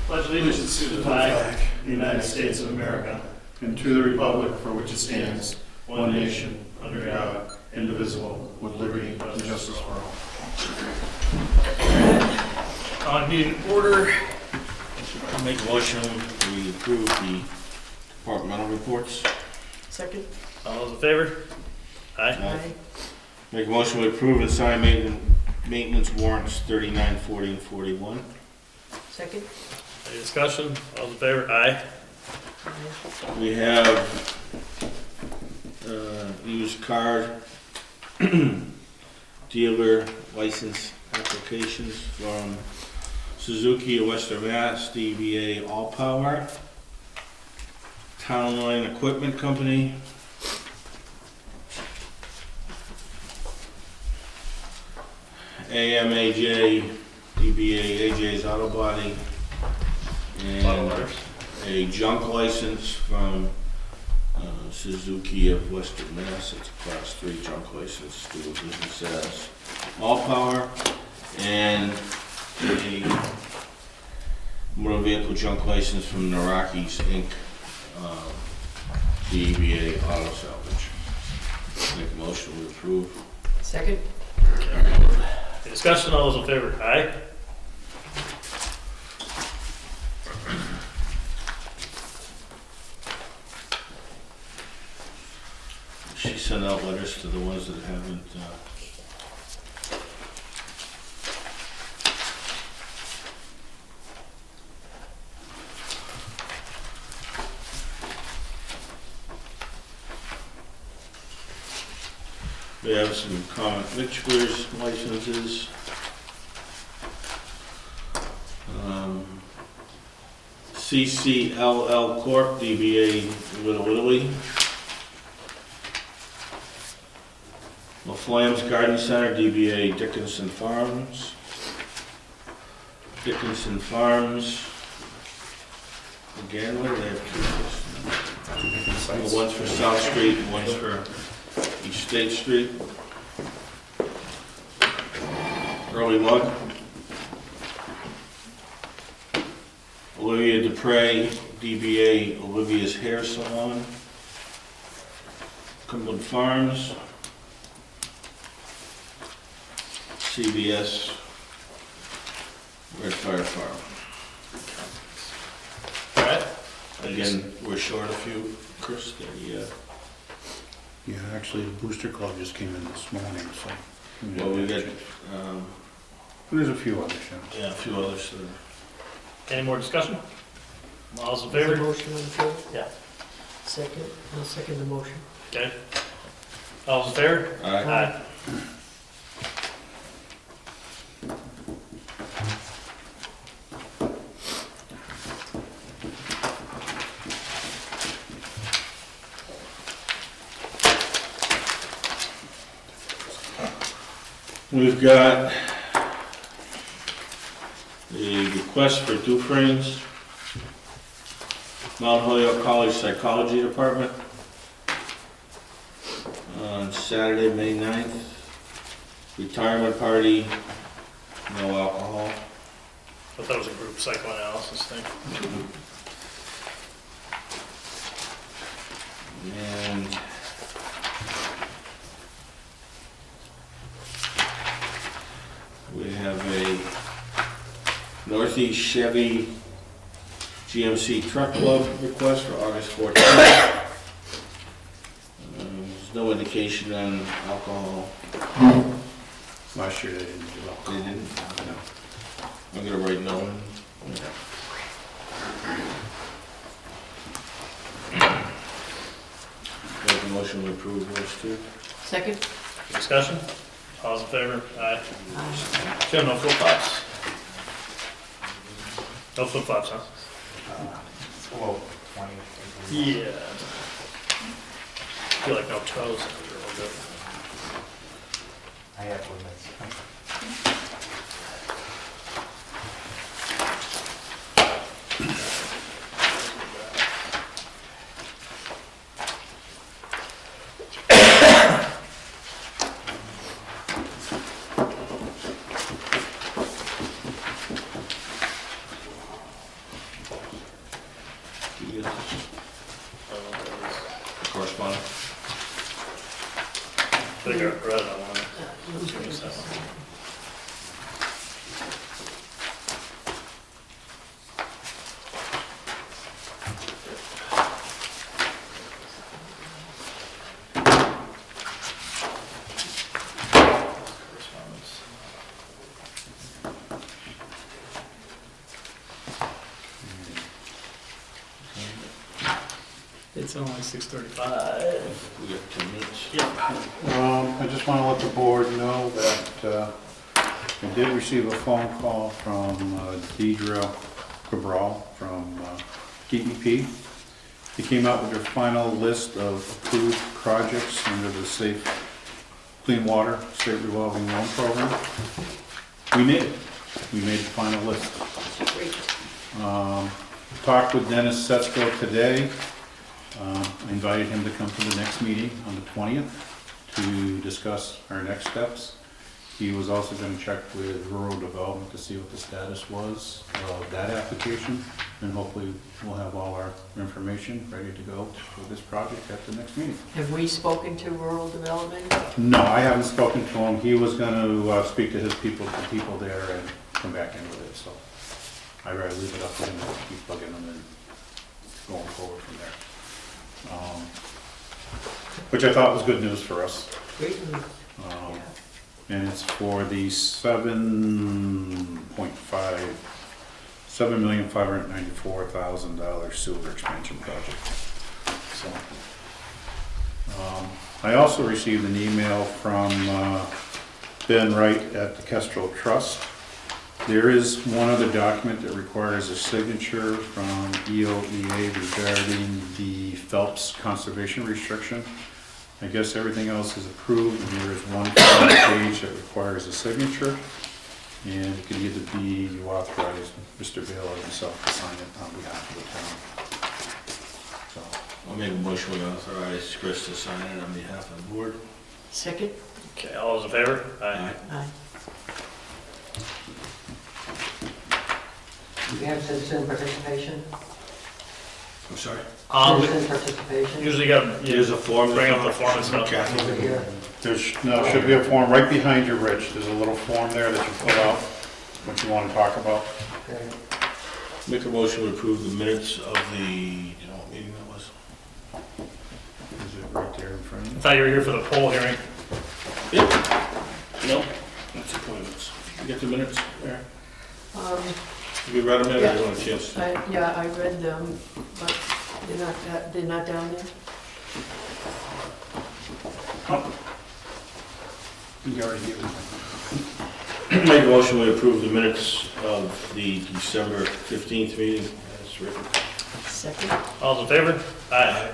Pledge allegiance to the flag of the United States of America and to the republic for which it stands, one nation, under God, indivisible, with liberty and justice for all. On meeting order. I'll make a motion we approve the departmental reports. Second. All those in favor? Aye. Aye. Make a motion we approve and sign maintenance warrants 39, 40, and 41. Second. Any discussion? All those in favor? Aye. We have used car dealer license applications from Suzuki of Western Mass, DBA All Power, Town Line Equipment Company, AMAJ, DBA AJ's Auto Body, and a junk license from Suzuki of Western Mass. It's a Class 3 junk license, doing business as All Power, and a motor vehicle junk license from Naraki's Inc., DBA Auto Salvage. Make a motion to approve. Second. Any discussion? All those in favor? Aye. She sent out letters to the ones that haven't. We have some common victualers licenses. CCLL Corp. DBA Little Italy. LaFlamme's Garden Center, DBA Dickinson Farms. Dickinson Farms. Again, what do they have? Well, one's for South Street, one's for East State Street. Early Lug. Olivia Dupre, DBA Olivia's Hair Salon. Cumberland Farms. CBS Red Fire Farm. Alright. Again, we're short a few, Chris, Yeah, actually, the Booster Club just came in this morning, so. well, we got, There's a few other shows. yeah, a few others that are. Any more discussion? All those in There's a favor? motion on the floor. Yeah. Second. I'll second the motion. Okay. All those in favor? Aye. We've got the request for Dufresne's Mount Holyoke College Psychology Department on Saturday, May 9th. Retirement party, no alcohol. I thought that was a group psychoanalysis thing. And we have a Northeast Chevy GMC Truck Club request for August 14th. There's no indication on alcohol. Last year they didn't do They alcohol. didn't. No. I'm gonna write no. Make a motion to approve those two. Second. Discussion? All those in favor? Aye. Aye. Jim, no flip-flops? No flip-flops, huh? Well, 20. Yeah. Feel like no toes. I have limits. you get correspondence? I think I read that one. Give me a second. Correspondence. It's only 6:35. We got 2 minutes. I just want to let the board know that I did receive a phone call from Deidre Cabral from DEP. They came out with their final list of approved projects under the Safe Clean Water State Revolving Loan Program. We made it. We made the final list. Great. Talked with Dennis Setsko today. I invited him to come to the next meeting on the 20th to discuss our next steps. He was also going to check with rural development to see what the status was of that application, and hopefully we'll have all our information ready to go for this project at the next meeting. Have we spoken to rural development? No, I haven't spoken to him. He was going to speak to his people, the people there, and come back in with it, so I'd rather leave it up to him to keep plugging them in, going forward from there. Which I thought was good news for us. Great news. Um, And it's for the $7,594,000 sewer expansion project. So, I also received an email from Ben Wright at the Kestrel Trust. There is one other document that requires a signature from EOEA regarding the Phelps conservation restriction. I guess everything else is approved, and there is one page that requires a signature. And it could either be you authorize Mr. Vail or himself to sign it on behalf of the town. So, I'll make a motion to authorize Chris to sign it on behalf of the board. Second? Okay, all those in favor? Aye. Aye. Do we have citizen participation? I'm sorry? Citizen participation? Usually got, There's a form. Bring up the form and stuff. Kathy. Over here. should be a form right behind you, Rich. There's a little form there that you fill out, what you want to talk about. Okay. Make a motion to approve the minutes of the, you know what meeting that was? Is it right there in front of I you? thought you were here for the poll hearing. Yep. No, that's appointments. You get the minutes there? Have you read them yet, or you want a chance? Yeah, I read them, but they're not down there? You already did. Make a motion to approve the minutes of the December 15th meeting as written. Second? All those in favor? Aye.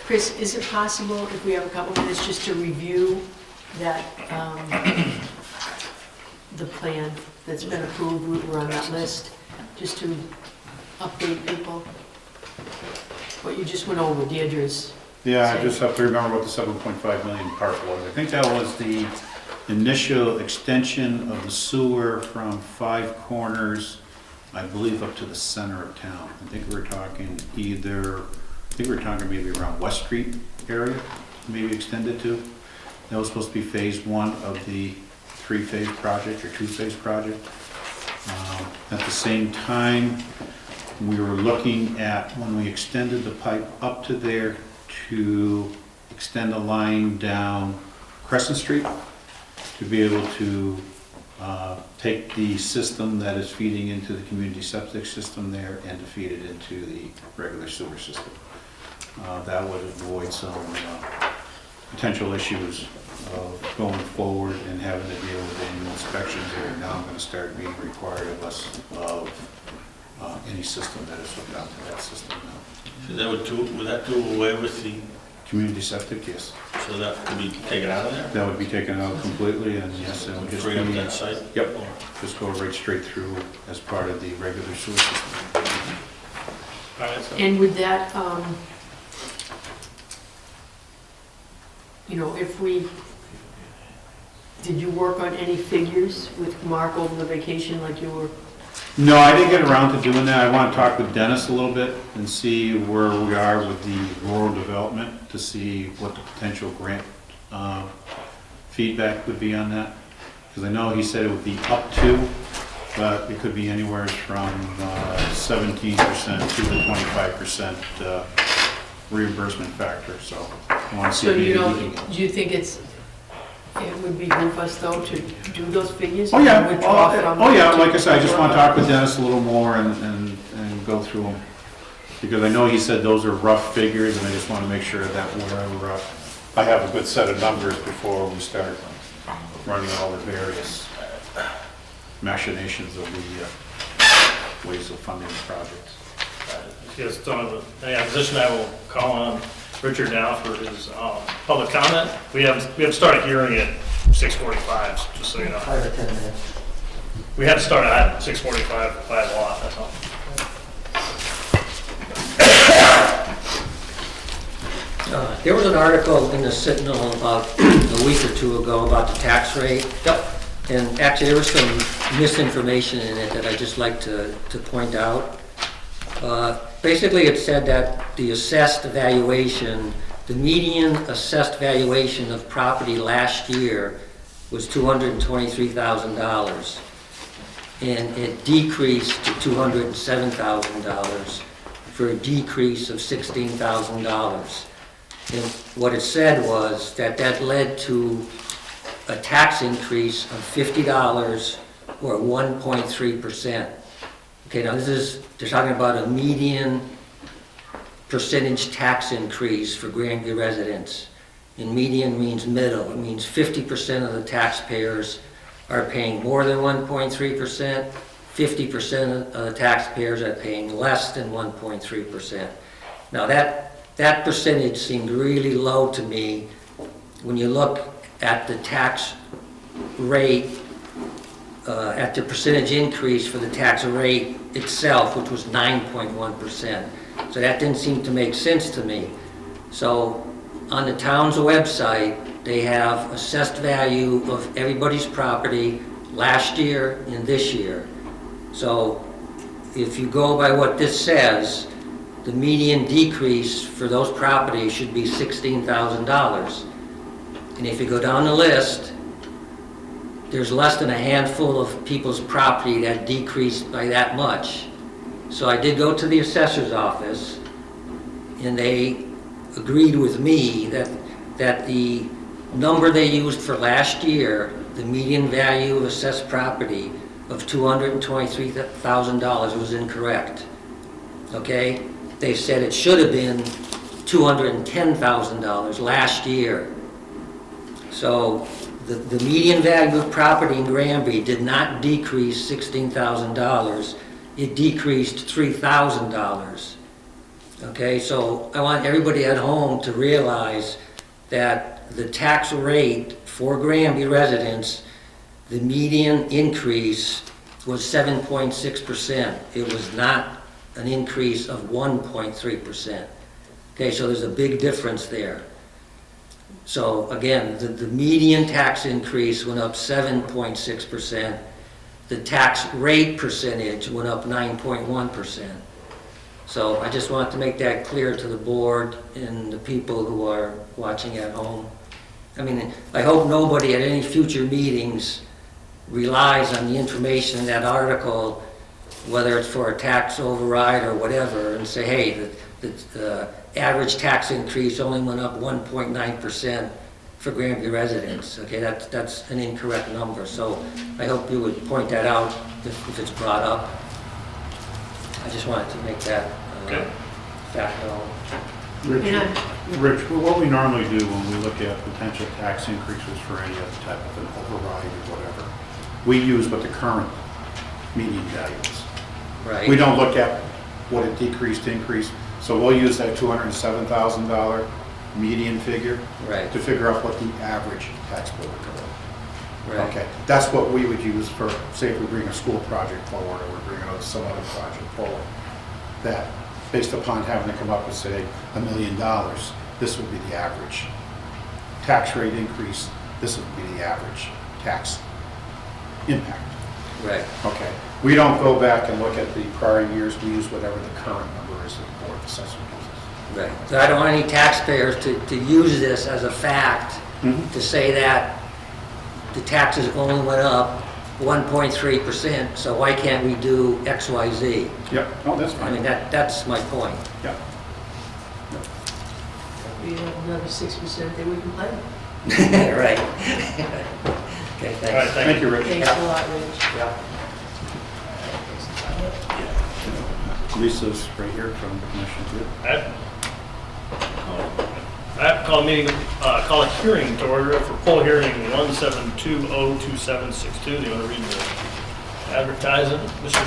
Chris, is it possible, if we have a couple minutes, just to review that, the plan that's been approved, we're on that list, just to update people? What you just went over, Deirdre's. Yeah, I just have to remember what the 7.5 million part was. I think that was the initial extension of the sewer from Five Corners, I believe, up to the center of town. I think we were talking maybe around West Street area, maybe extended to. That was supposed to be phase one of the three-phase project or two-phase project. At the same time, we were looking at, when we extended the pipe up to there, to extend a line down Crescent Street to be able to take the system that is feeding into the community septic system there and to feed it into the regular sewer system. That would avoid some potential issues of going forward and having to deal with annual inspections that are now going to start being required of us of any system that is hooked up to that system now. So that would that do away with the, Community septic, yes. so that could be taken out of there? That would be taken out completely, and yes, it would just Free up be, that site? yep, just go right straight through as part of the regular sewer system. And with that, if we did you work on any figures with Mark over the vacation like you were? No, I didn't get around to doing that. I want to talk with Dennis a little bit and see where we are with the rural development, to see what the potential grant feedback would be on that. Because I know he said it would be up to, but it could be anywhere from 17% to the 25% reimbursement factor, so I want to see So if maybe you we don't, can... do you think it would behoove us though to do those figures? Oh, yeah, Withdraw from- oh, yeah, like I said, I just want to talk with Dennis a little more and go through them. Because I know he said those are rough figures, and I just want to make sure that we're, I have a good set of numbers before we start running all the various machinations of the ways of funding the projects. If you guys don't have any opposition, I will call on Richard now for his public comment. We haven't started hearing at 6:45, just so you know. 5 or 10 minutes. We had to start at 6:45 by a lot, that's all. There was an article in the Sentinel about a week or two ago about the tax rate. Yep. And actually, there was some misinformation in it that I'd just like to point out. Basically, it said that the assessed valuation, the median assessed valuation of property last year was $223,000. And it decreased to $207,000 for a decrease of $16,000. And what it said was that led to a tax increase of $50 or 1.3%. Okay, now they're talking about a median percentage tax increase for Granby residents. And median means middle. It means 50% of the taxpayers are paying more than 1.3%. 50% of the taxpayers are paying less than 1.3%. Now that percentage seemed really low to me when you look at the tax rate, at the percentage increase for the tax rate itself, which was 9.1%. So that didn't seem to make sense to me. So on the town's website, they have assessed value of everybody's property last year and this year. So if you go by what this says, the median decrease for those properties should be $16,000. And if you go down the list, there's less than a handful of people's property that decreased by that much. So I did go to the assessor's office, and they agreed with me that the number they used for last year, the median value of assessed property of $223,000 was incorrect. Okay? They said it should have been $210,000 last year. So the median value of property in Granby did not decrease $16,000. It decreased $3,000. Okay, so I want everybody at home to realize that the tax rate for Granby residents, the median increase was 7.6%. It was not an increase of 1.3%. Okay, so there's a big difference there. So again, the median tax increase went up 7.6%. The tax rate percentage went up 9.1%. So I just want to make that clear to the board and the people who are watching at home. I mean, I hope nobody at any future meetings relies on the information in that article, whether it's for a tax override or whatever, and say, hey, the average tax increase only went up 1.9% for Granby residents. Okay, that's an incorrect number. So I hope you would point that out if it's brought up. I just wanted to make that fact known. Rich, what we normally do when we look at potential tax increases for any other type of an override or whatever, we use what the current median value is. Right. We don't look at what it decreased, increased. So we'll use that $207,000 median figure Right. to figure out what the average tax bill would go. Right. Okay, that's what we would use for, say, if we bring a school project forward or we're bringing out some other project forward. That, based upon having to come up with, say, $1 million, this would be the average. Tax rate increase, this would be the average tax impact. Right. Okay. We don't go back and look at the prior years, we use whatever the current number is that the Board of Assessment uses. Right. So I don't want any taxpayers to use this as a fact to say that the taxes only went up 1.3%, so why can't we do X, Y, Z? Yep, no, that's I mean, fine. that's my point. Yeah. We have another 6% that we can play. Right. Okay, All right, thanks. Thank you, Rich. Thanks a lot, Rich. Lisa's right here from the commission too. I call a hearing to order for poll hearing 172-02762. Do you want to read the advertisement? Mr.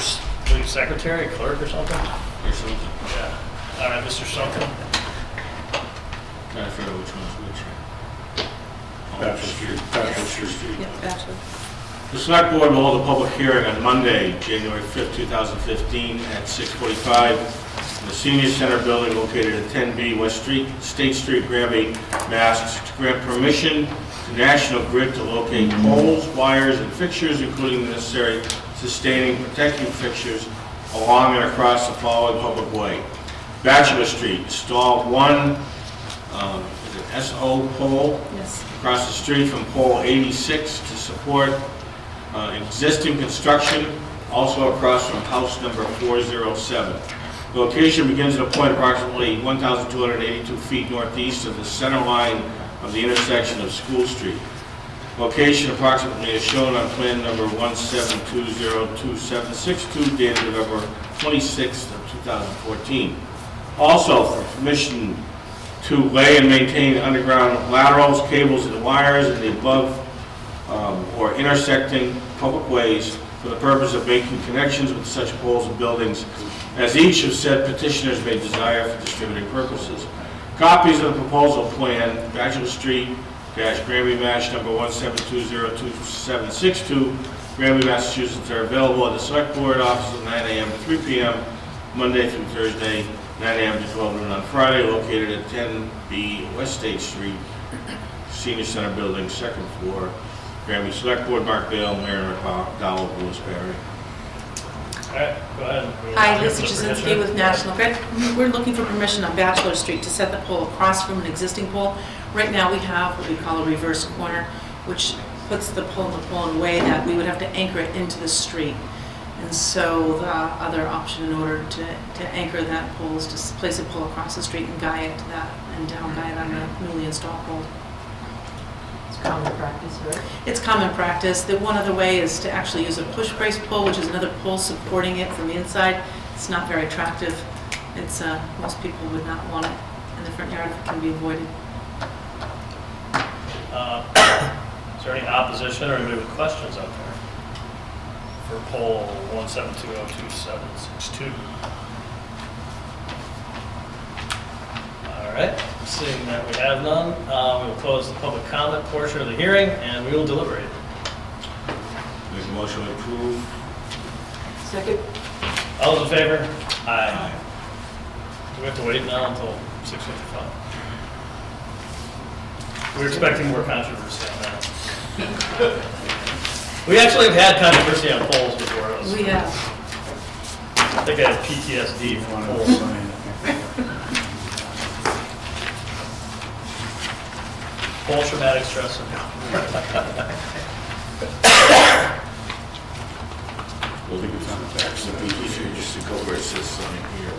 Secretary, clerk or something? Or something. Yeah. All right, Mr. Something. I forget which one's which. Bachelor Street. Yeah, Bachelor. The Select Board will hold a public hearing on Monday, January 5th, 2015, at 6:45 in the Senior Center building located at 10B West Street, State Street, Granby, Mass. To grant permission to National Grid to locate poles, wires, and fixtures, including the necessary sustaining protecting fixtures along and across the following public way. Bachelor Street, install one SO pole Yes. across the street from pole 86 to support existing construction, also across from house number 407. The location begins at a point approximately 1,282 feet northeast of the center line of the intersection of School Street. Location approximately is shown on plan number 172027662 dated November 26th of 2014. Also, for permission to lay and maintain underground laterals, cables, and wires in the above or intersecting public ways for the purpose of making connections with such poles and buildings as each of said petitioners may desire for distributing purposes. Copies of the proposal plan, Bachelor Street, Granby, Mass. number 172022762, Granby, Massachusetts, are available at the Select Board office at 9 a.m. to 3 p.m. Monday through Thursday, 9 a.m. to 12 noon on Friday, located at 10B West State Street, Senior Center Building, second floor, Granby. Select Board, Mark Bale, Mayor McDowell, Louis Perry. All right, go ahead. Hi, Lisa Jasinski with National Grid. We're looking for permission on Bachelor Street to set the pole across from an existing pole. Right now, we have what we call a reverse corner, which puts the pole in a way that we would have to anchor it into the street. And so the other option in order to anchor that pole is to place a pole across the street and guy it to that, and down guy it on the newly installed pole. It's common practice, right? It's common practice. The one other way is to actually use a push brace pole, which is another pole supporting it from the inside. It's not very attractive. It's most people would not want it in the front yard if it can be avoided. Is there any opposition or anybody with questions out there for poll 172022762? All right, seeing that we have none, we will close the public comment portion of the hearing and we will deliberate. Make a motion to approve. Second? All those in favor? Aye. Do we have to wait now until 6:55? We're expecting more controversy on that. We actually have had controversy on polls before. We have. I think I have PTSD from Want to polls. sign it? Poll traumatic stress syndrome. We'll think it's on the back. So it'd be easier just to go where it says sign here.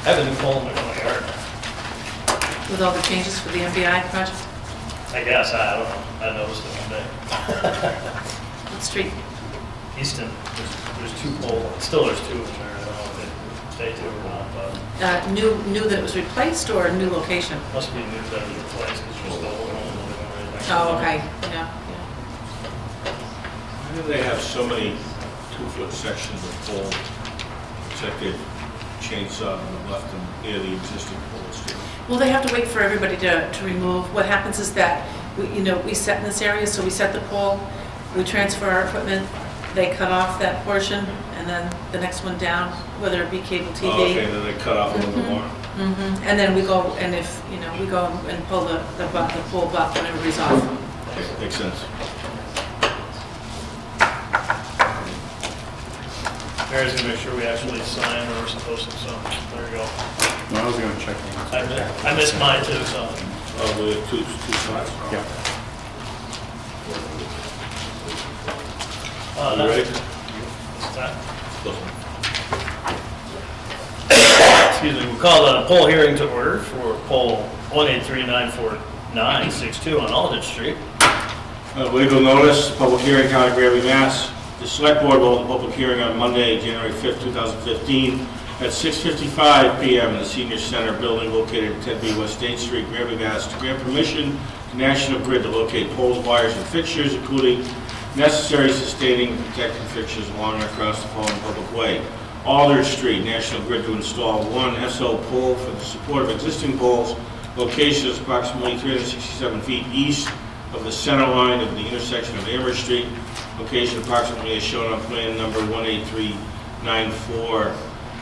I have a new poll in my yard. With all the changes for the MBI project, I guess, I don't know. I noticed it one day. what street? Easton, there's two poles, still there's two in there. I don't know if they do or not, but New that it was replaced or a new location? must be new that was replaced because you're still holding on to the one right next to Oh, it. okay, yeah. Why do they have so many 2-foot sections of pole? It's like they've chainsawed and left them near the existing poles too. Well, they have to wait for everybody to remove. What happens is that, we set in this area, so we set the pole, we transfer our equipment, they cut off that portion, and then the next one down, whether it be cable TV. Oh, okay, then they cut off a little bit more. Mhm. And then we go, and if, we go and pull the pole butt when everybody's off. Okay, makes sense. Mary's gonna make sure we actually sign what we're supposed to, so there you go. Well, I was gonna check. I missed mine too, so. Oh, we have two spots? Yeah. You ready? That's that. Go. Excuse me, we'll call the poll hearing to order for poll 18394-962 on Aldrich Street. Legal notice, public hearing, Town of Granby, Mass. The Select Board will hold a public hearing on Monday, January 5th, 2015, at 6:55 p.m. in the Senior Center building located at 10B West State Street, Granby, Mass. to grant permission to National Grid to locate poles, wires, and fixtures, including necessary sustaining and protecting fixtures along and across the following public way. Aldrich Street, National Grid to install one SO pole for the support of existing poles. Location is approximately 367 feet east of the center line of the intersection of Amherst Street. Location approximately is shown on plan number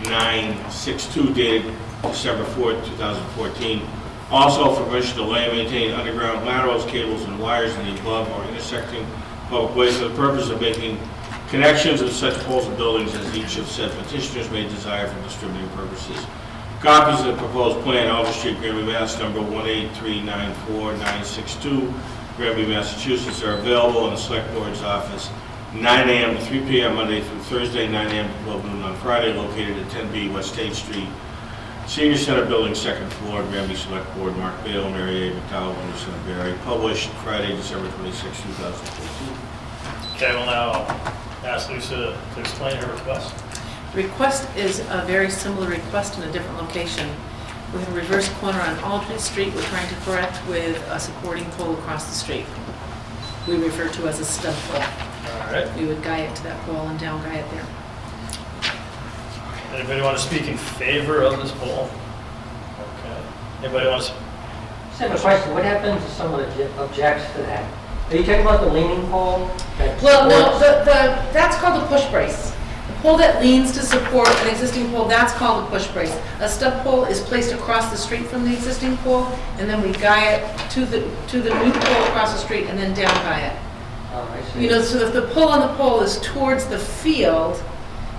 18394-962 dated December 4th, 2014. Also for permission to lay and maintain underground laterals, cables, and wires in the above or intersecting public ways for the purpose of making connections of such poles and buildings as each of said petitioners may desire for distributing purposes. Copies of the proposed plan, Aldrich Street, Granby, Mass. number 18394-962, Granby, Massachusetts, are available in the Select Board's office 9 a.m. to 3 p.m. Monday through Thursday, 9 a.m. to 12 noon on Friday, located at 10B West State Street, Senior Center Building, second floor, Granby Select Board, Mark Bale, Mary A. McDowell, Anderson, and Barry. Published Friday, December 26, 2014. Okay, we'll now ask Lisa to explain her request. The request is a very similar request in a different location. We have a reverse corner on Aldrich Street we're trying to correct with a supporting pole across the street. We refer to as a stub pole. All right. We would guy it to that pole and down guy it there. Anybody want to speak in favor of this poll? Okay. Anybody want to? Just have a question, what happens if someone objects to that? Are you talking about the leaning pole? that Well, no, supports- that's called a push brace. The pole that leans to support an existing pole, that's called a push brace. A stub pole is placed across the street from the existing pole, and then we guy it to the new pole across the street and then down guy it. Oh, I see. So if the pull on the pole is towards the field,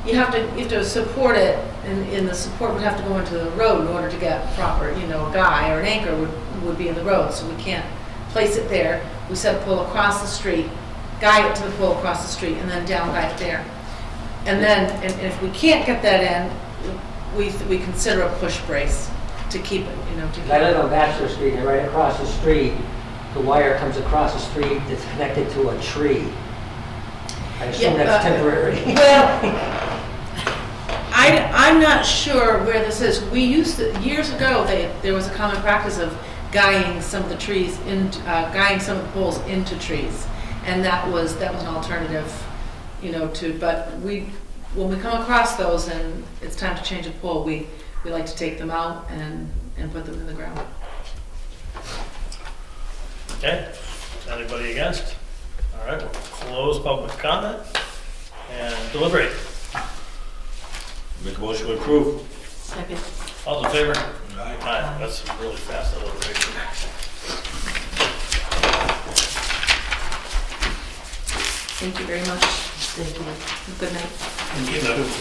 you have to support it, and the support would have to go into the road in order to get proper, a guy or an anchor would be in the road, so we can't place it there. We set a pole across the street, guy it to the pole across the street, and then down guy it there. And then, and if we can't get that in, we consider a push brace to keep it, to keep I live it. on Bachelor Street, and right across the street, the wire comes across the street that's connected to a tree. I assume Yeah, that's temporary. Well, I'm not sure where this is. We used to, years ago, there was a common practice of guying some of the trees, guying some of the poles into trees. And that was an alternative, but when we come across those and it's time to change a pole, we like to take them out and put them in the ground. Okay. Anybody against? All right, we'll close public comment and deliberate. Make a motion to approve. Second. All in favor? Aye. Aye. That's really fast deliberation. Thank you very much. Thank you. Good night.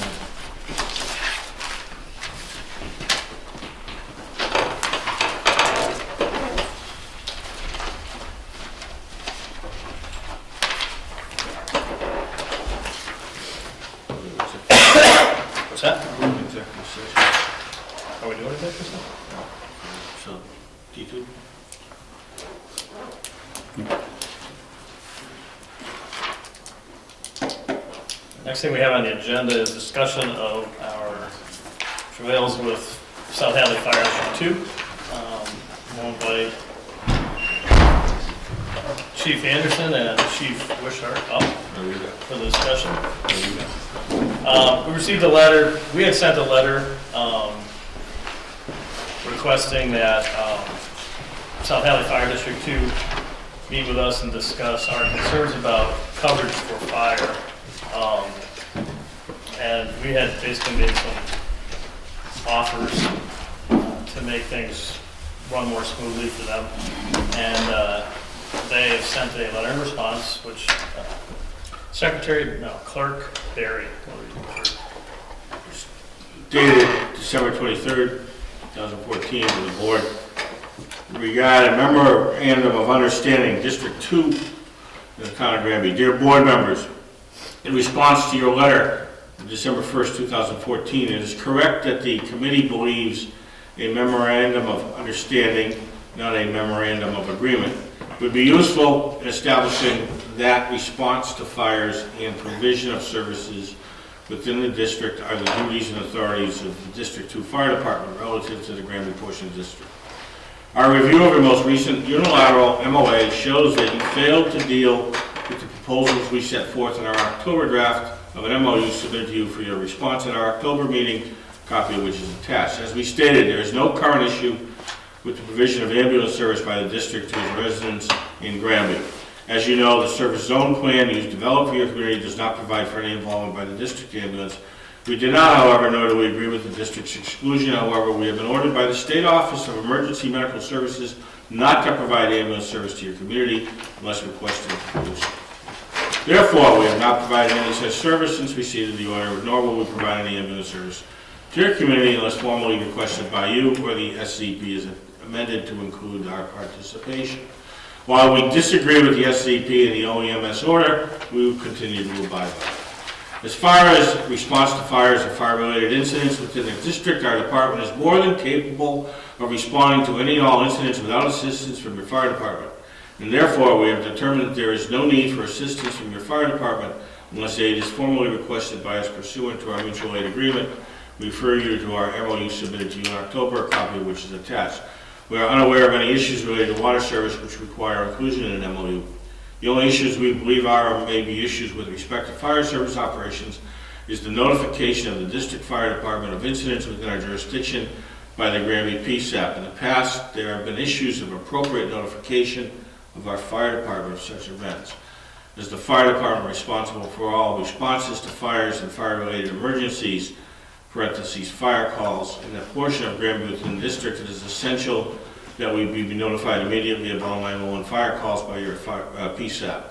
What's that? Executive session. Are we doing it this time? So, D2? Next thing we have on the agenda is discussion of our travails with South Hadley Fire Station 2. Owned by Chief Anderson and Chief Wishart up There we go. for the discussion. There we go. We received a letter, we had sent a letter requesting requesting that South Hadley Fire District 2 meet with us and discuss our concerns about coverage for fire. And we had basically made some offers to make things run more smoothly for them. And they have sent a letter in response, which Clerk Barry, Dated December 23rd, 2014, to the board. Regarding a memorandum of understanding, District 2, in the town of Granby. Dear board members, in response to your letter of December 1st, 2014, it is correct that the committee believes a memorandum of understanding, not a memorandum of agreement, would be useful in establishing that response to fires and provision of services within the district are the duties and authorities of the District 2 Fire Department relative to the Granby portion of the district. Our review of your most recent unilateral MOA shows that you failed to deal with the proposals we set forth in our October draft of an MOU submitted to you for your response at our October meeting, copy of which is attached. As we stated, there is no current issue with the provision of ambulance service by the district to its residents in Granby. As you know, the service zone plan you developed for your community does not provide for any involvement by the district ambulance. We did not, however, nor do we agree with the district's exclusion. However, we have been ordered by the State Office of Emergency Medical Services not to provide ambulance service to your community unless requested to do so. Therefore, we have not provided any such service since we received the order, nor will we provide any ambulance service to your community unless formally requested by you or the SCP is amended to include our participation. While we disagree with the SCP and the OEMS order, we will continue to abide by it. As far as response to fires or fire-related incidents within the district, our department is more than capable of responding to any and all incidents without assistance from your fire department. And therefore, we have determined that there is no need for assistance from your fire department unless aid is formally requested by us pursuant to our mutual aid agreement. We refer you to our MOU submitted to you in October, a copy of which is attached. We are unaware of any issues related to water service which require inclusion in an MOU. The only issues we believe are or may be issues with respect to fire service operations is the notification of the district fire department of incidents within our jurisdiction by the Granby PSAP. In the past, there have been issues of appropriate notification of our fire department of such events. As the fire department responsible for all responses to fires and fire-related emergencies, parentheses, fire calls, in that portion of Granby within the district, it is essential that we be notified immediately of all 911 fire calls by your PSAP.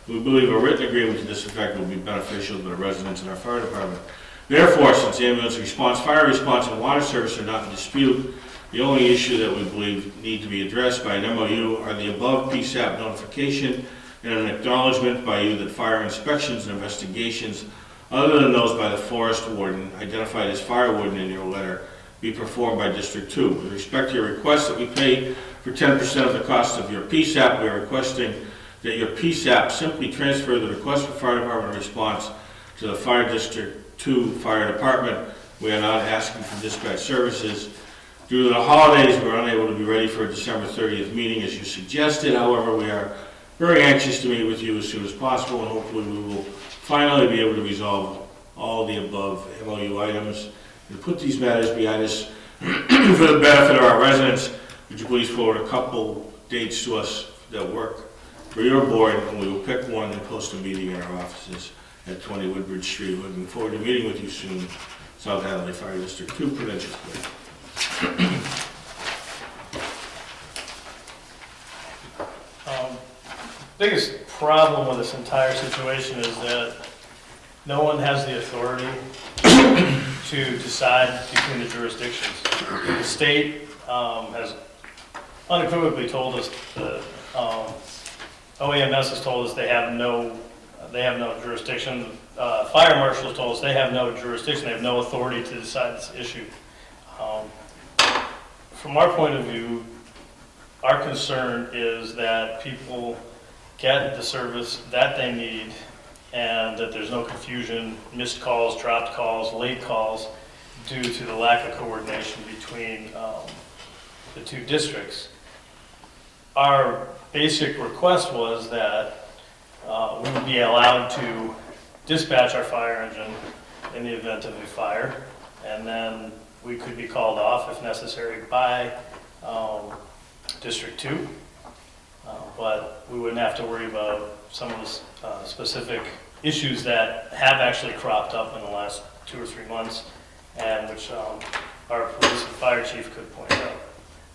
We believe a written agreement to this effect will be beneficial to the residents in our fire department. Therefore, since ambulance response, fire response, and water service are not in dispute, the only issue that we believe need to be addressed by an MOU are the above PSAP notification and an acknowledgement by you that fire inspections and investigations other than those by the forest warden, identified as fire warden in your letter, be performed by District 2. With respect to your request that we pay for 10% of the cost of your PSAP, we are requesting that your PSAP simply transfer the request for fire department response to the Fire District 2 Fire Department. We are not asking for dispatch services. Due to the holidays, we were unable to be ready for a December 30th meeting as you suggested. However, we are very anxious to meet with you as soon as possible, and hopefully we will finally be able to resolve all the above MOU items and put these matters behind us for the benefit of our residents. Would you please forward a couple dates to us that work for your board, and we will pick one and post a meeting in our offices at 20 Woodbridge Street. Looking forward to meeting with you soon. South Hadley Fire District 2, Prudential Square. Biggest problem with this entire situation is that no one has the authority to decide between the jurisdictions. The state has unequivocally told us that OEMS has told us they have no jurisdiction. Fire marshals told us they have no jurisdiction. They have no authority to decide this issue. From our point of view, our concern is that people get the service that they need and that there's no confusion, missed calls, dropped calls, late calls, due to the lack of coordination between the two districts. Our basic request was that we would be allowed to dispatch our fire engine in the event of a fire, and then we could be called off if necessary by District 2. But we wouldn't have to worry about some of the specific issues that have actually cropped up in the last 2 or 3 months, and which our police and fire chief could point out.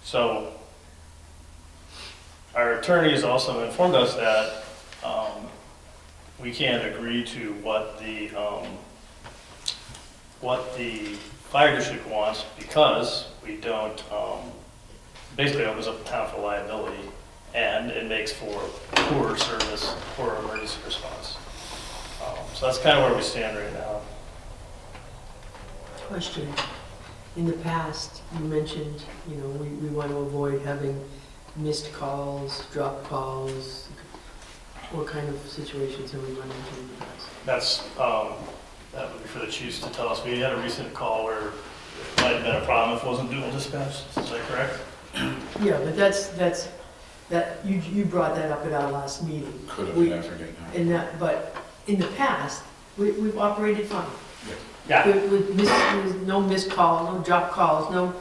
So our attorney has also informed us that we can't agree to what the fire district wants because we don't, basically opens up the town for liability, and it makes for poor service, poor emergency response. So that's kind of where we stand right now. Question. In the past, you mentioned, you know, we want to avoid having missed calls, dropped calls. What kind of situations have we run into in the past? That's, that would be for the chiefs to tell us. We had a recent call where it might have been a problem if it wasn't dual dispatch. Is that correct? Yeah, but you brought that up at our last meeting. Could have, We- I forget now. And that, but in the past, we've operated fine. Yeah. With no missed call, no drop calls, no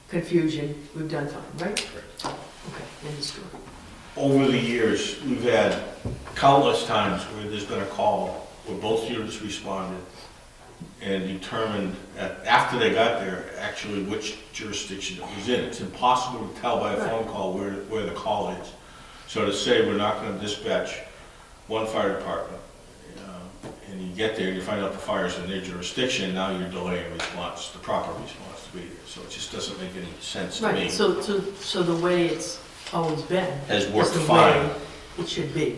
confusion, we've done fine, right? Correct. Okay, end of story. Over the years, we've had countless times where there's been a call where both units responded and determined, after they got there, actually which jurisdiction it was in. It's impossible to tell by a phone call where the call is. So to say we're not going to dispatch one fire department, and you get there and you find out the fire's in their jurisdiction, now you're delaying response, the proper response to be there. So it just doesn't make any sense to me. Right, so the way it's always been. Has is worked the fine. way it should be.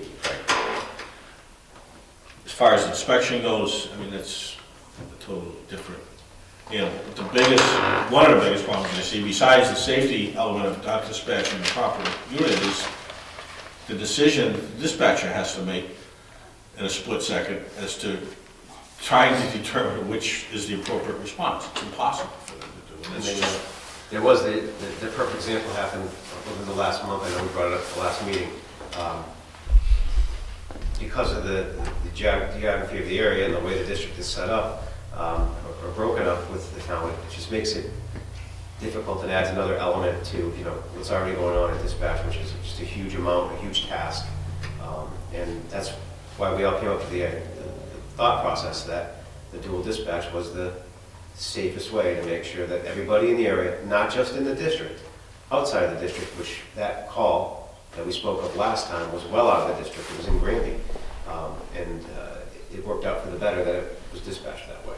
As far as inspection goes, I mean, that's a totally different, you know, one of the biggest problems I see, besides the safety element of not dispatching the proper unit, is the decision the dispatcher has to make in a split second as to trying to determine which is the appropriate response. It's impossible for them to do. And it's just, There was the perfect example happened within the last month. I know we brought it up at the last meeting. Because of the geography of the area and the way the district is set up, or broken up with the town, it just makes it difficult and adds another element to, you know, what's already going on at dispatch, which is just a huge amount, a huge task. And that's why we all came up with the thought process that the dual dispatch was the safest way to make sure that everybody in the area, not just in the district, outside of the district, which that call that we spoke of last time was well out of the district, it was in Granby. It worked out for the better that it was dispatched that way.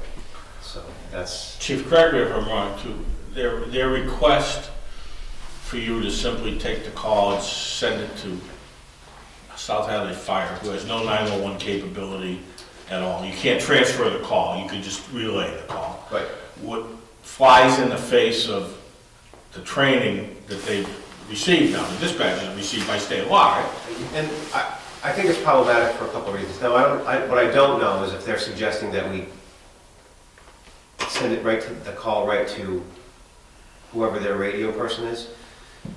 So that's... Chief, correct me if I'm wrong, too. Their request for you to simply take the call and send it to South Hadley Fire, who has no 911 capability at all. You can't transfer the call, you can just relay the call. Right. What flies in the face of the training that they've received now, the dispatchers received by state law, right? And I think it's problematic for a couple of reasons. Now, what I don't know is if they're suggesting that we send it the call right to whoever their radio person is,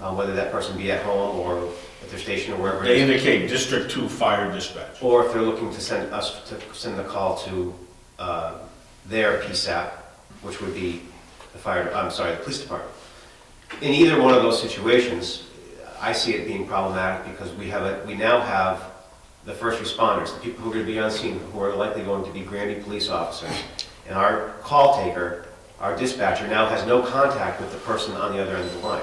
whether that person be at home or at their station or wherever it They is. indicate District 2 Fire Dispatch. Or if they're looking to send the call to their PSAP, which would be the police department. In either one of those situations, I see it being problematic because we now have the first responders, the people who are going to be on scene, who are likely going to be Granby police officers, and our call taker, our dispatcher, now has no contact with the person on the other end of the line.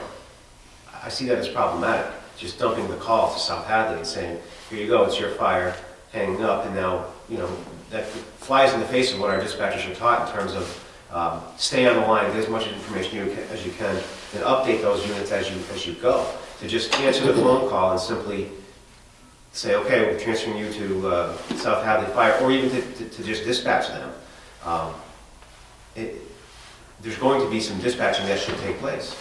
I see that as problematic, just dumping the call to South Hadley and saying, here you go, it's your fire, hanging up, and now, you know, that flies in the face of what our dispatchers are taught in terms of stay on the line, get as much information as you can, and update those units as you go. To just answer the phone call and simply say, okay, we're transferring you to South Hadley Fire, or even to just dispatch them. There's going to be some dispatching that should take place.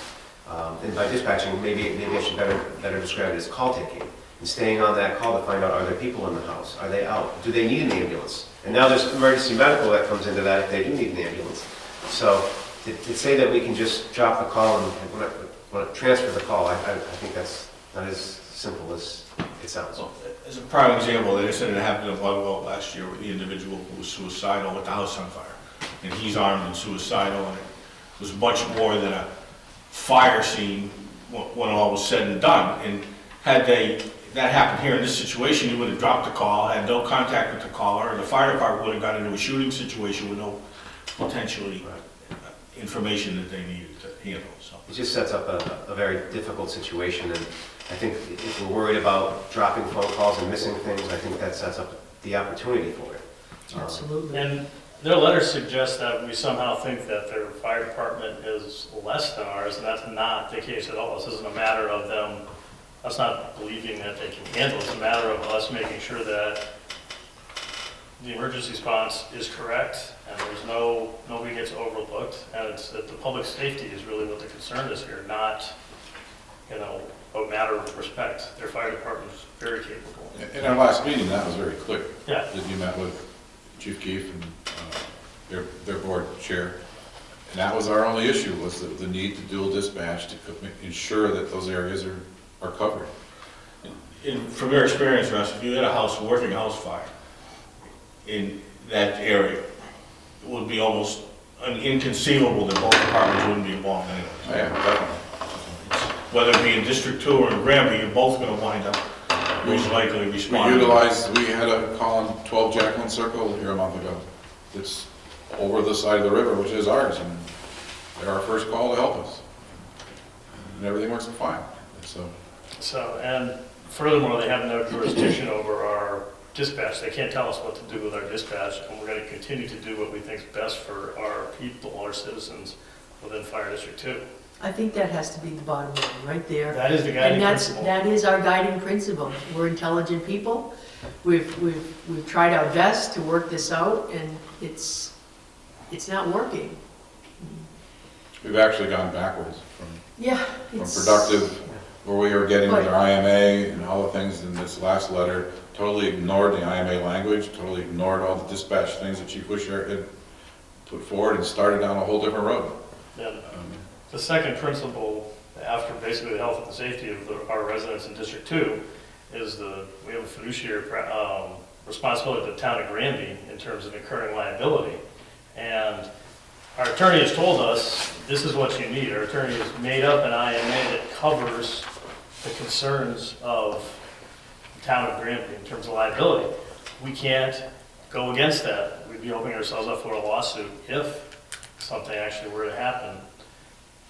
And by dispatching, maybe I should better describe it as call taking. And staying on that call to find out, are there people in the house? Are they out? Do they need an ambulance? And now there's emergency medical that comes into that if they do need an ambulance. So to say that we can just drop the call and transfer the call, I think that's not as simple as it sounds. So, as a prime example, they said it happened in Bloodwell last year with the individual who was suicidal with the house on fire. And he's armed and suicidal, and it was much more than a fire scene when all was said and done. And had that happened here in this situation, you would have dropped the call, had no contact with the caller, and the fire department would have got into a shooting situation with no potentially information that they needed to handle, so. It just sets up a very difficult situation, and I think if we're worried about dropping phone calls and missing things, I think that sets up the opportunity for it. Absolutely. And their letter suggests that we somehow think that their fire department is less than ours, and that's not the case at all. This isn't a matter of them, us not believing that they can handle it. It's a matter of us making sure that the emergency response is correct, and there's nobody gets overlooked, and it's that the public safety is really what the concern is here, not, a matter of respect. Their fire department is very capable. In our last meeting, that was very clear. Yeah. That you met with Chief Keefe and their board chair. And that was our only issue, was the need to dual dispatch to ensure that those areas are covered. From your experience, Russ, if you had a working house fire in that area, it would be almost inconceivable that both departments wouldn't be involved anyway. Yeah, definitely. Whether it be in District 2 or in Granby, you're both going to wind up most likely responding. We had a call on 12 Jacqueline Circle here a month ago. It's over the side of the river, which is ours, and they're our first call to help us. And everything works fine, so. And furthermore, they have no jurisdiction over our dispatch. They can't tell us what to do with our dispatch, and we're going to continue to do what we think is best for our people, our citizens within Fire District 2. I think that has to be the bottom line, right there. That is the guiding And principle. that is our guiding principle. We're intelligent people. We've tried our best to work this out, and it's not working. We've actually gone backwards Yeah, from it's... productive, where we were getting with But- our IMA and all the things in this last letter, totally ignored the IMA language, totally ignored all the dispatch things that Chief Wisher had put forward and started down a whole different road. And the second principle, after basically the health and the safety of our residents in District 2, is we have a fiduciary responsibility to the town of Granby in terms of incurring liability. And our attorney has told us, this is what you need. Our attorney has made up an IMA that covers the concerns of the town of Granby in terms of liability. We can't go against that. We'd be opening ourselves up for a lawsuit if something actually were to happen.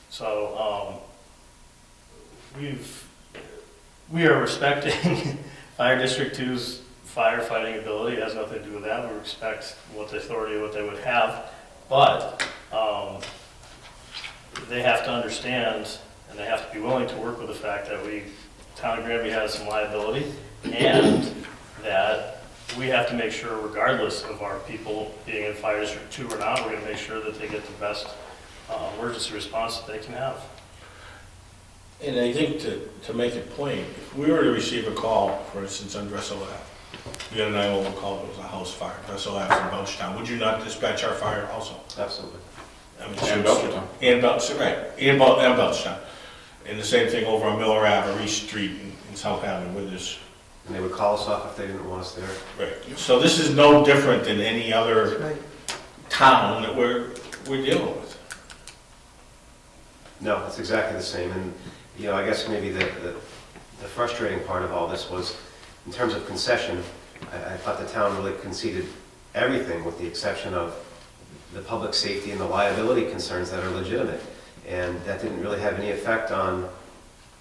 So we are respecting Fire District 2's firefighting ability. It has nothing to do with that. We respect what the authority, what they would have. But they have to understand, and they have to be willing to work with the fact that town of Granby has some liability, and that we have to make sure, regardless of our people being in Fire District 2 or not, we're going to make sure that they get the best emergency response that they can have. And I think to make it plain, if we were to receive a call, for instance, on Dressel Ave, you got a 911 call, it was a house fire, Dressel Ave in Belchtown, would you not dispatch our fire also? Absolutely. I mean, And Belchertown. And Belchtown. And the same thing over on Miller Ave or East Street in South Hadley with this. And they would call us off if they didn't want us there. Right. So this is no different than any other Right. town that we're dealing with. No, it's exactly the same. And, I guess maybe the frustrating part of all this was, in terms of concession, I thought the town really conceded everything with the exception of the public safety and the liability concerns that are legitimate. And that didn't really have any effect on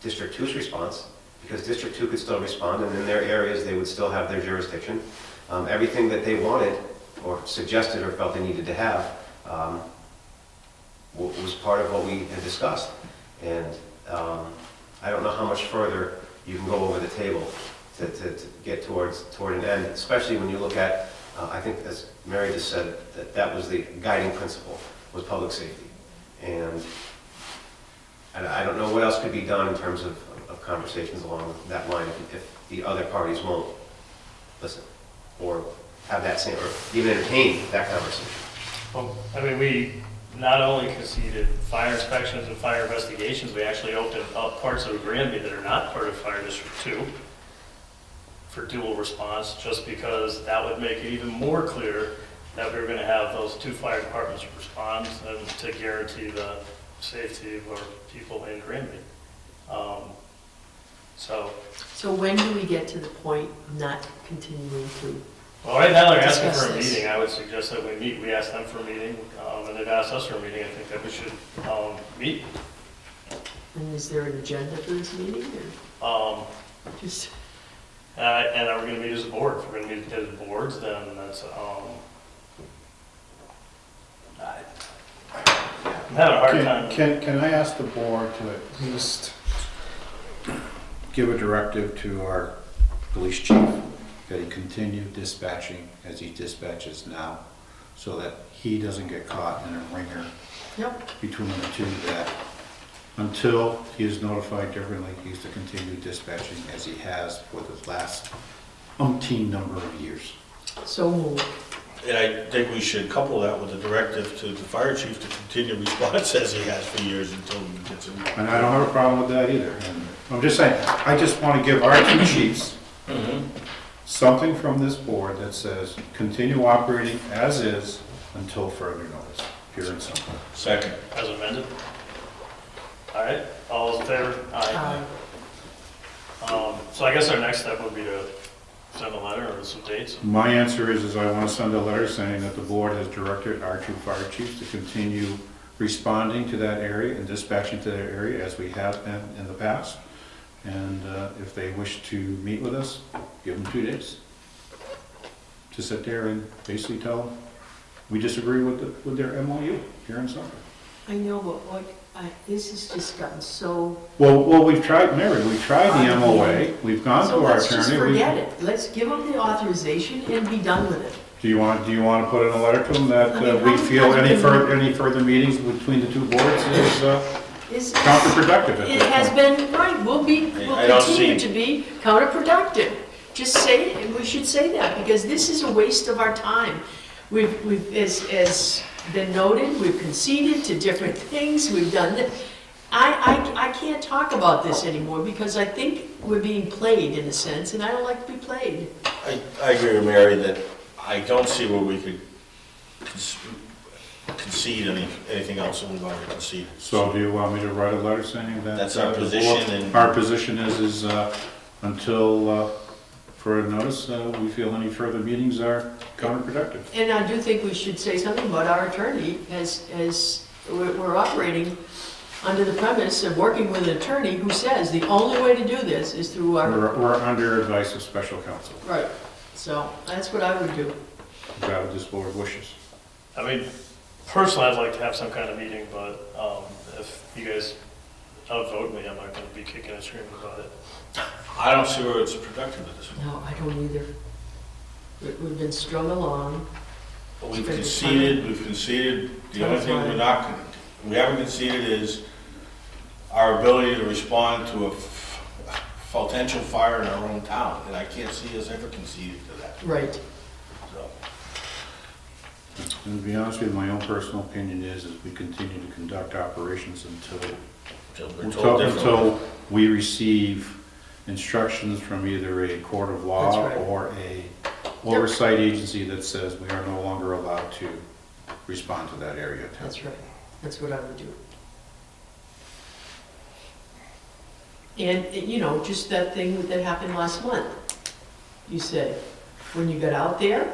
District 2's response, because District 2 could still respond, and in their areas, they would still have their jurisdiction. Everything that they wanted, or suggested, or felt they needed to have, was part of what we had discussed. And I don't know how much further you can go over the table to get toward an end, especially when you look at, I think as Mary just said, that was the guiding principle, was public safety. And I don't know what else could be done in terms of conversations along that line if the other parties won't listen or have that same, or even entertain that conversation. Well, I mean, we not only conceded fire inspections and fire investigations, we actually opened up parts of Granby that are not part of Fire District 2 for dual response, just because that would make it even more clear that we were going to have those two fire departments respond and to guarantee the safety of our people in Granby. So, So when do we get to the point of not continuing to? well, right now they're asking Discuss for a this. meeting. I would suggest that we meet. We asked them for a meeting, and they've asked us for a meeting. I think that we should meet. And is there an agenda for this meeting or Um, just? and are we going to meet as a board? If we're going to meet as boards, then that's, I'm having a hard time. Can I ask the board to at least give a directive to our police chief that he continue dispatching as he dispatches now, so that he doesn't get caught in a ringer Yep. between the two, that until he is notified differently, he's to continue dispatching as he has for the last umpteen number of years. So moved. And I think we should couple that with a directive to the fire chief to continue response as he has for years until he gets it. And I don't have a problem with that either. And I'm just saying, I just want to give our two chiefs something from this board that says, continue operating as is until further notice, pure and simple. Second. As amended? All right, all those in favor? So I guess our next step would be to send a letter or some dates. My answer is I want to send a letter saying that the board has directed our two fire chiefs to continue responding to that area and dispatching to that area as we have been in the past. And if they wish to meet with us, give them 2 days to sit there and basically tell them, we disagree with their MOU, pure and simple. I know, but what, this has just gotten so. Well, we've tried, Mary, we've tried the MOA, we've gone So to our let's just attorney. forget it. Let's give them the authorization and be done with it. Do you want to put in a letter to them that I mean, we how feel many any further meetings between the two boards is It's- counterproductive at It this has point? been, right, we'll I don't continue see- to be counterproductive. Just say it, we should say that, because this is a waste of our time. We've, as been noted, we've conceded to different things, we've done that. I can't talk about this anymore, because I think we're being played in a sense, and I don't like to be played. I agree with Mary that I don't see where we could concede anything else that we've already conceded. So do you want me to write a letter saying that? That's our the position board- and- Our position is until further notice, we feel any further meetings are counterproductive. And I do think we should say something about our attorney, as we're operating under the premise of working with an attorney who says the only way to do this is through our. We're under advice of special counsel. Right, so that's what I would do. Is that what this board wishes? I mean, personally, I'd like to have some kind of meeting, but if you guys outvote me, I'm not going to be kicking and screaming about it. I don't see where it's productive at this point. No, I don't either. We've been strung along. We've conceded. The only thing we haven't conceded is our ability to respond to a potential fire in our own town, and I can't see us ever conceding to that. Right. So, And to be honest with you, my own personal opinion is we continue to conduct operations until we're told differently. until we receive instructions from either a court of law That's right. or a oversight agency that says we are no longer allowed to respond to that area. That's right. That's what I would do. And, you know, just that thing that happened last month. You said, when you got out there,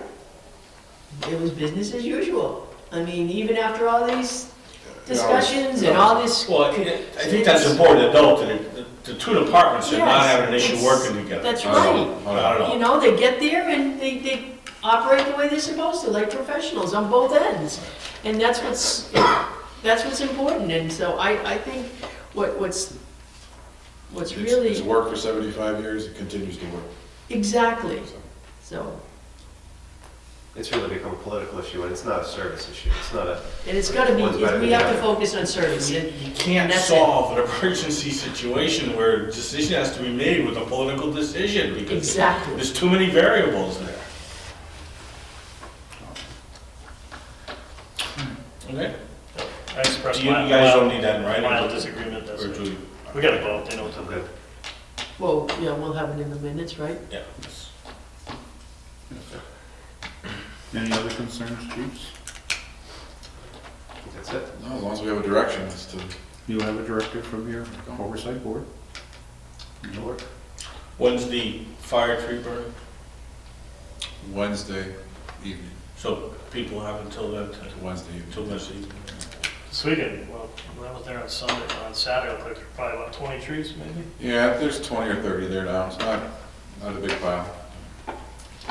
it was business as usual. I mean, even after all these discussions and all this. Well, I think that's important to note, that the two departments are not Yes, having an issue it's- working together. That's I don't right. know. I don't know. You know, they get there and they operate the way they're supposed to, like professionals on both ends. And that's what's important. And so I think what's really. It's worked for 75 years, it continues to work. Exactly. So, It's really become a political issue, and it's not a service issue. It's not a, and it's gotta be, One's better we than have the to other. focus on service. You And can't that's it. solve an emergency situation where a decision has to be made with a political decision, because Exactly. there's too many variables there. Okay? I expressed You my guys don't need that in writing? mild disagreement, that's Or it. do you? We got to vote, they know what to okay. do. Well, yeah, we'll have it in the minutes, right? Yeah. Any other concerns, chiefs? I think that's it. No, as long as we have a direction as to, You have a directive from your oversight board? It'll work. When's the fire tree burning? Wednesday evening, So people have until then, Wednesday evening. until Wednesday evening. This weekend, well, when I was there on Sunday, or on Saturday, it looked like there were probably about 20 trees maybe. Yeah, there's 20 or 30 there now, it's not a big pile.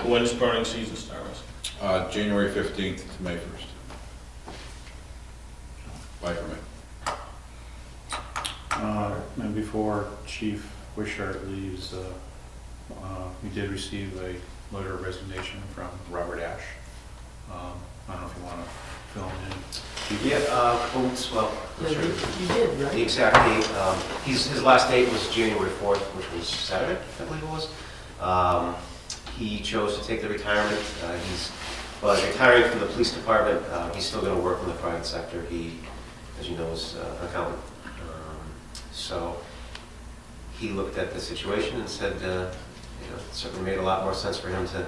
When's burning season start? January 15th to May 1st. By permit. And before Chief Wishart leaves, we did receive a letter of resignation from Robert Ash. I don't know if you want to fill him in. Yeah, well, Yeah, sure. you did, The right? exact date, his last date was January 4th, which was Saturday, I believe it was. He chose to take the retirement. But retiring from the police department, he's still going to work in the private sector. He, as you know, is an accountant. So he looked at the situation and said, it certainly made a lot more sense for him to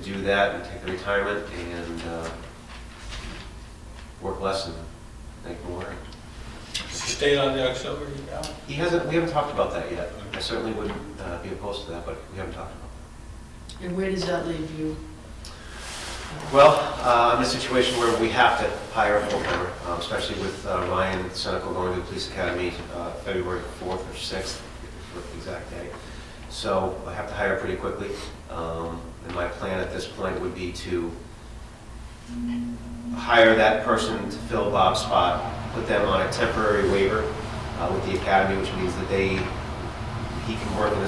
do that and take the retirement and work less and make more. Does he stay on the auxiliary now? We haven't talked about that yet. I certainly wouldn't be opposed to that, but we haven't talked about it. And where does that leave you? Well, I'm in a situation where we have to hire a full-timer, especially with Ryan Senecal going to the police academy February 4th or 6th, for the exact day. So I have to hire pretty quickly. And my plan at this point would be to hire that person to fill Bob's spot, put them on a temporary waiver with the academy, which means that he can work in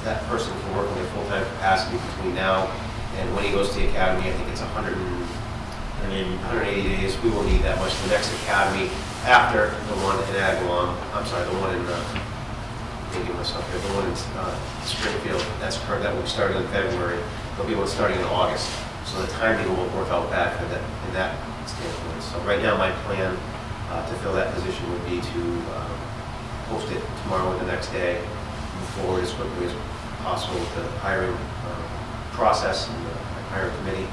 that person can work in their full-time capacity between now and when he goes to the academy. I think it's 180 days. We won't need that much. The next academy after the one in Agawam, I'm sorry, the one in, maybe myself here, the one in Springfield, that will be starting in February. There'll be one starting in August. So the timing will work out bad for that in that standpoint. So right now my plan to fill that position would be to post it tomorrow or the next day, move forward as quickly as possible with the hiring process and the hiring committee.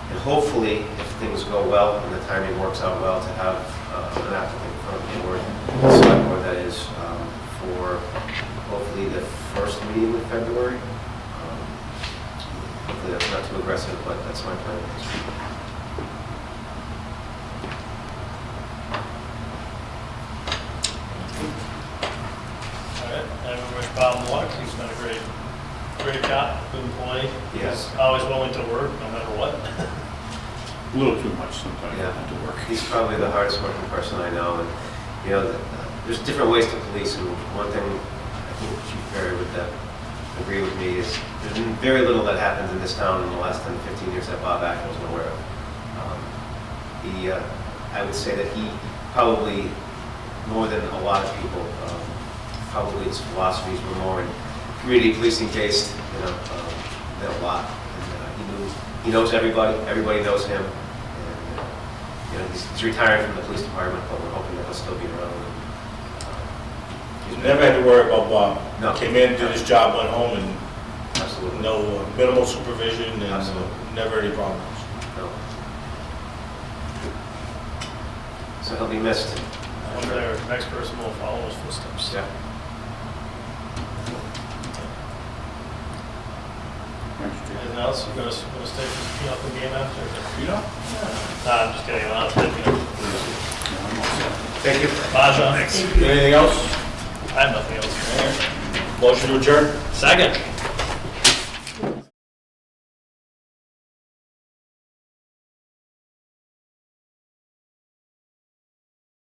And hopefully, if things go well and the timing works out well, to have an applicant from the board, the Selectboard that is, for hopefully the first meeting in February. Hopefully that's not too aggressive, but that's my plan. All right, and we wish Bob luck. He's been a great cop, good employee. Yes. He's always willing to work, no matter what. A little too much sometimes Yeah. to work. He's probably the hardest working person I know, and, there's different ways to police, and one thing I think Chief Perry would agree with me is there's been very little that happens in this town in the last 10 to 15 years that Bob Ack wasn't aware of. I would say that he probably, more than a lot of people, probably his philosophies were more in community policing based, than a lot. And he knows everybody knows him. And, he's retiring from the police department, but we're hoping that he'll still be around. He's never had to worry about Bob. No. Came in, did his job, went home, and Absolutely. no minimal supervision, and Absolutely. never any problems. No. So he'll be missed. I hope their next person will follow his footsteps. Yeah. Anything else? You gonna stay for the up game after? You know? Nah, I'm just kidding. I'm not kidding. Thank you. Baja. Anything else? I have nothing else. Motion to adjourn? Second.